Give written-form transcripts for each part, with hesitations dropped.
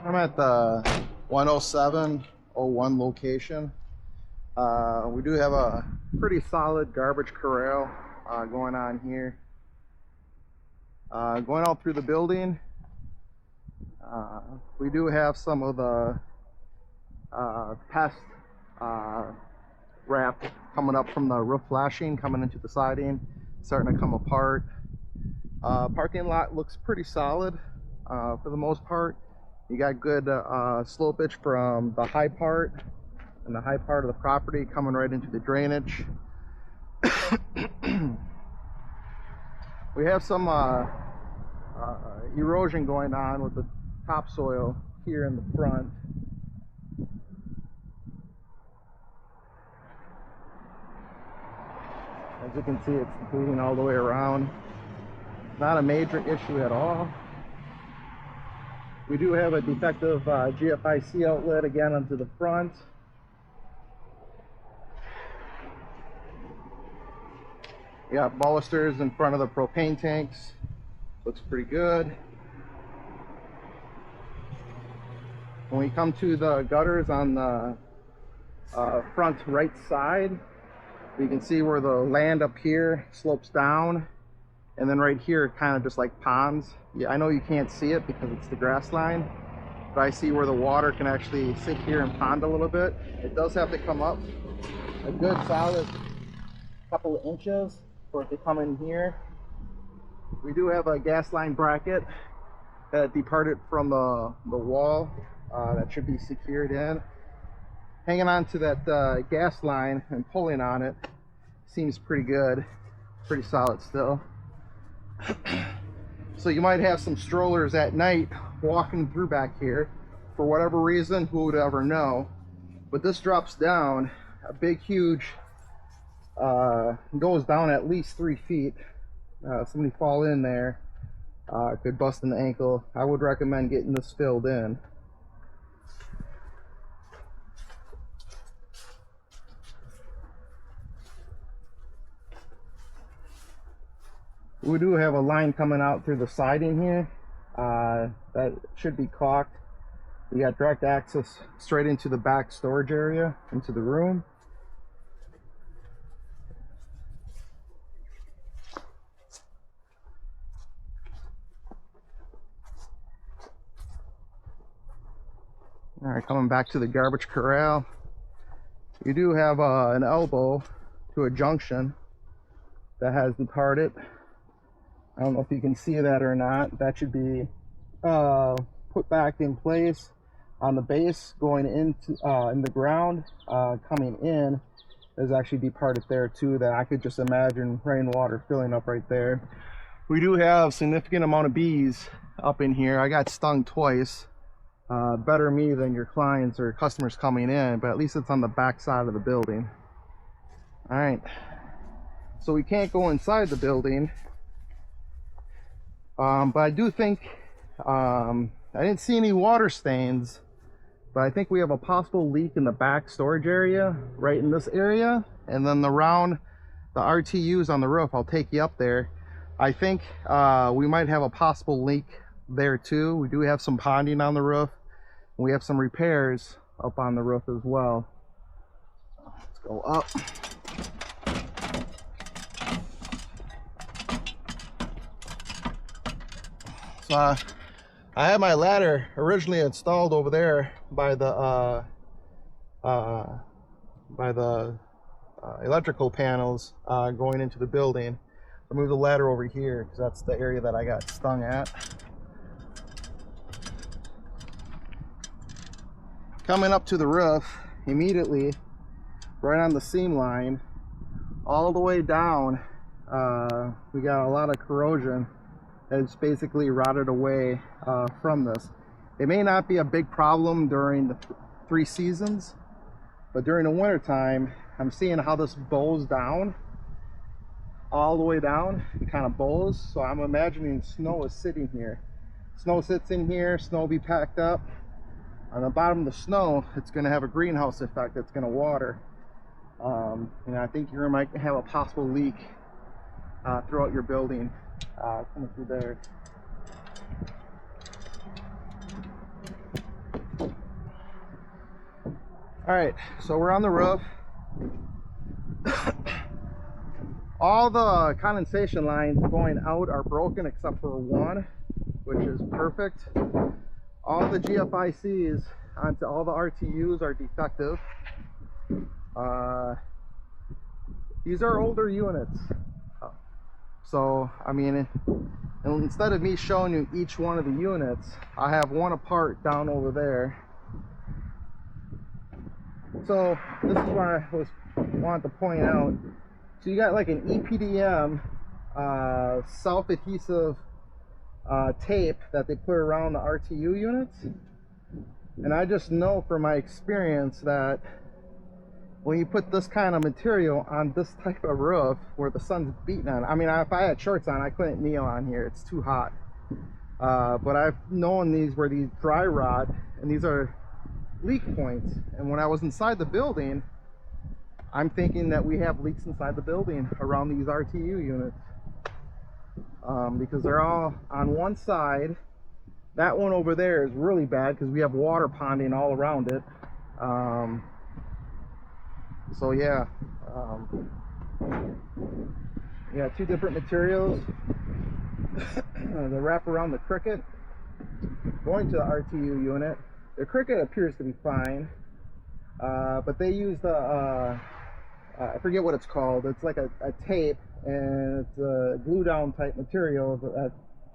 I'm at the 10701 location. We do have a pretty solid garbage corral going on here. Going out through the building, we do have some of the pest wrap coming up from the roof flashing, coming into the siding, starting to come apart. Parking lot looks pretty solid for the most part. You got good slopage from the high part and the high part of the property coming right into the drainage. We have some erosion going on with the topsoil here in the front. As you can see, it's bleeding all the way around. Not a major issue at all. We do have a defective GFIC outlet again onto the front. We got balusters in front of the propane tanks. Looks pretty good. When we come to the gutters on the front right side, you can see where the land up here slopes down, and then right here kind of just like ponds. Yeah, I know you can't see it because it's the grass line, but I see where the water can actually sit here and pond a little bit. It does have to come up a good solid couple of inches for it to come in here. We do have a gas line bracket that departed from the wall that should be secured in. Hanging on to that gas line and pulling on it seems pretty good, pretty solid still. So you might have some strollers at night walking through back here for whatever reason, who would ever know. But this drops down a big huge goes down at least 3 feet. Somebody fall in there, could bust an ankle. I would recommend getting this filled in. We do have a line coming out through the siding here that should be caulked. We got direct access straight into the back storage area, into the room. All right, coming back to the garbage corral. You do have an elbow to a junction that has departed. I don't know if you can see that or not. That should be put back in place on the base going into in the ground. Coming in is actually departed there too, that I could just imagine rainwater filling up right there. We do have significant amount of bees up in here. I got stung twice. Better me than your clients or customers coming in, but at least it's on the back side of the building. All right, so we can't go inside the building. But I do think, I didn't see any water stains, but I think we have a possible leak in the back storage area, right in this area, and then around the RTUs on the roof. I'll take you up there. I think we might have a possible leak there too. We do have some ponding on the roof. We have some repairs up on the roof as well. Let's go up. So I had my ladder originally installed over there by the electrical panels going into the building. I'll move the ladder over here because that's the area that I got stung at. Coming up to the roof immediately, right on the seam line, all the way down, we got a lot of corrosion. It's basically rotted away from this. It may not be a big problem during the 3 seasons, but during the winter time, I'm seeing how this bows down, all the way down. It kind of bows, so I'm imagining snow is sitting here. Snow sits in here, snow will be packed up. On the bottom of the snow, it's going to have a greenhouse effect. It's going to water. And I think you might have a possible leak throughout your building. Coming through there. All right, so we're on the roof. All the condensation lines going out are broken except for one, which is perfect. All the GFICs onto all the RTUs are defective. These are older units. So, I mean, instead of me showing you each one of the units, I have one apart down over there. So, this is what I wanted to point out. So you got like an EPDM self-adhesive tape that they put around the RTU units. And I just know from my experience that when you put this kind of material on this type of roof where the sun's beating on, I mean, if I had shorts on, I couldn't kneel on here. It's too hot. But I've known these were these dry rot, and these are leak points. And when I was inside the building, I'm thinking that we have leaks inside the building around these RTU units. Because they're all on one side. That one over there is really bad because we have water ponding all around it. So yeah, yeah, two different materials that wrap around the Cricut going to the RTU unit. The Cricut appears to be fine, but they use the I forget what it's called. It's like a tape, and it's a glue down type material that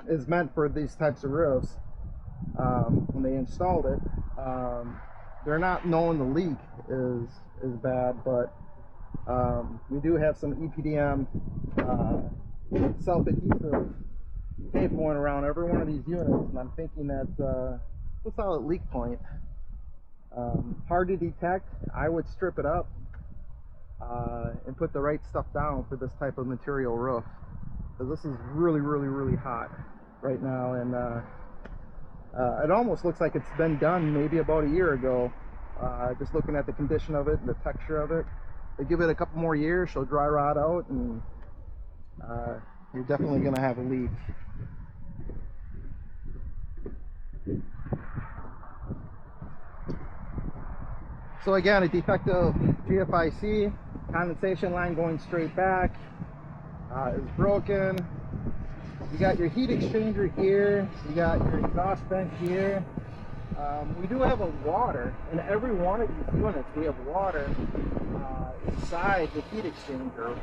is meant for these types of roofs. When they installed it, they're not knowing the leak is bad, but we do have some EPDM self-adhesive tape going around every one of these units, and I'm thinking that a solid leak point. Hard to detect. I would strip it up and put the right stuff down for this type of material roof, because this is really hot right now, and it almost looks like it's been done maybe about a year ago. Just looking at the condition of it and the texture of it. They give it a couple more years, she'll dry rot out, and you're definitely going to have a leak. So again, a defective GFIC, condensation line going straight back is broken. You got your heat exchanger here, you got your exhaust vent here. We do have a water in every one of these units. We have water inside the heat exchanger.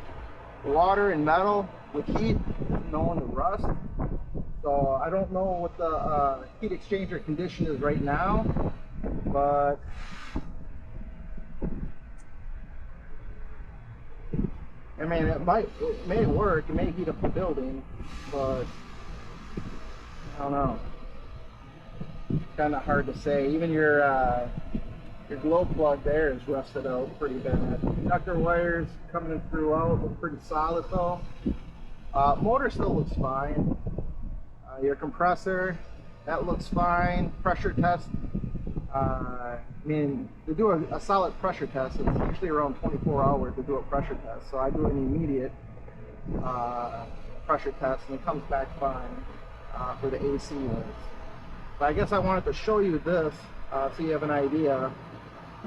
Water and metal with heat is known to rust. So I don't know what the heat exchanger condition is right now, but I mean, it may work. It may heat up the building, but I don't know. Kind of hard to say. Even your glow plug there is rusted out pretty bad. Conductor wires coming throughout look pretty solid though. Motor still looks fine. Your compressor, that looks fine. Pressure test. I mean, to do a solid pressure test, it's usually around 24 hours to do a pressure test. So I do an immediate pressure test, and it comes back fine for the AC units. But I guess I wanted to show you this so you have an idea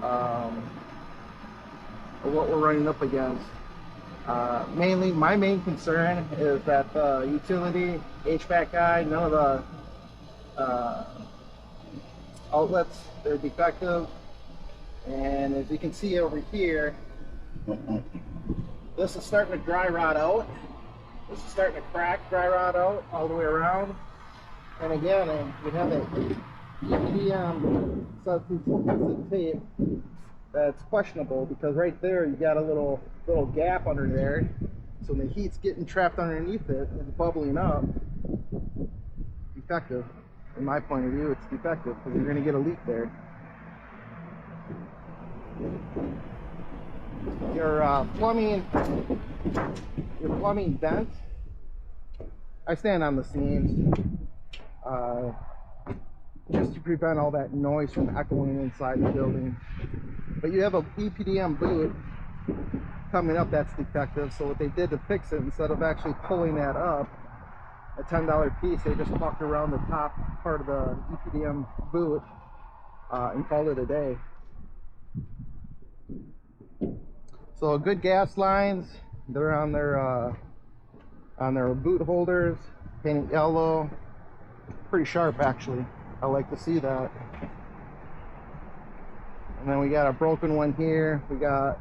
of what we're running up against. Mainly, my main concern is that the utility HVAC guy, none of the outlets, they're defective. And as you can see over here, this is starting to dry rot out. This is starting to crack, dry rot out all the way around. And again, we have a EPDM substitute tape that's questionable, because right there you got a little gap under there. So when the heat's getting trapped underneath it and bubbling up, defective. In my point of view, it's defective because you're going to get a leak there. Your plumbing vent. I stand on the seams just to prevent all that noise from echoing inside the building. But you have a EPDM boot coming up that's defective. So what they did to fix it, instead of actually pulling that up, a $10 piece, they just walked around the top part of the EPDM boot and called it a day. So good gas lines. They're on their boot holders, painted yellow. Pretty sharp, actually. I like to see that. And then we got a broken one here. We got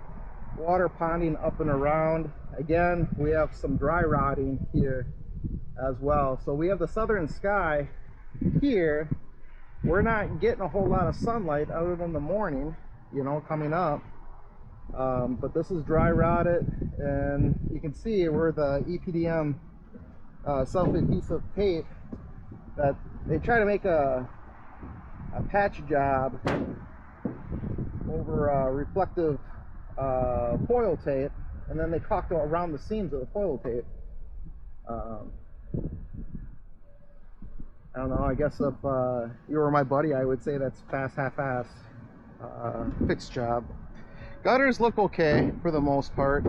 water ponding up and around. Again, we have some dry rotting here as well. So we have the southern sky here. We're not getting a whole lot of sunlight other than the morning, you know, coming up. But this is dry rotted, and you can see where the EPDM self-adhesive tape, that they try to make a patch job over reflective foil tape, and then they caulked around the seams of the foil tape. I don't know, I guess if you were my buddy, I would say that's fast half-ass fix job. Gutters look okay for the most part,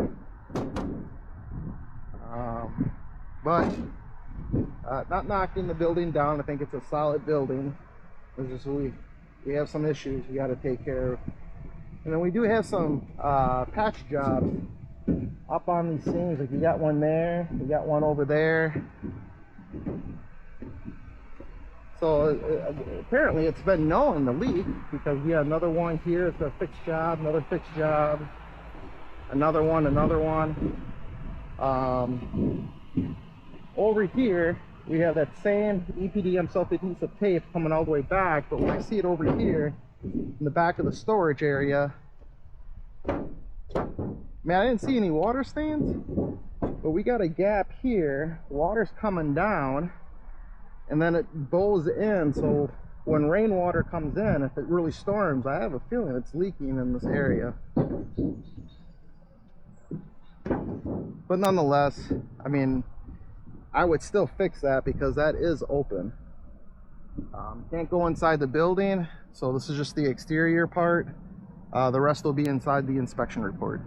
but not knocking the building down. I think it's a solid building. It's just we have some issues we got to take care of. And then we do have some patch jobs up on these seams. Like you got one there, you got one over there. So apparently it's been known to leak, because we had another one here. It's a fixed job, another fixed job, another one. Over here we have that same EPDM self-adhesive tape coming all the way back, but when I see it over here in the back of the storage area, man, I didn't see any water stains, but we got a gap here. Water's coming down, and then it bows in, so when rainwater comes in, if it really storms, I have a feeling it's leaking in this area. But nonetheless, I mean, I would still fix that because that is open. Can't go inside the building, so this is just the exterior part. The rest will be inside the inspection report.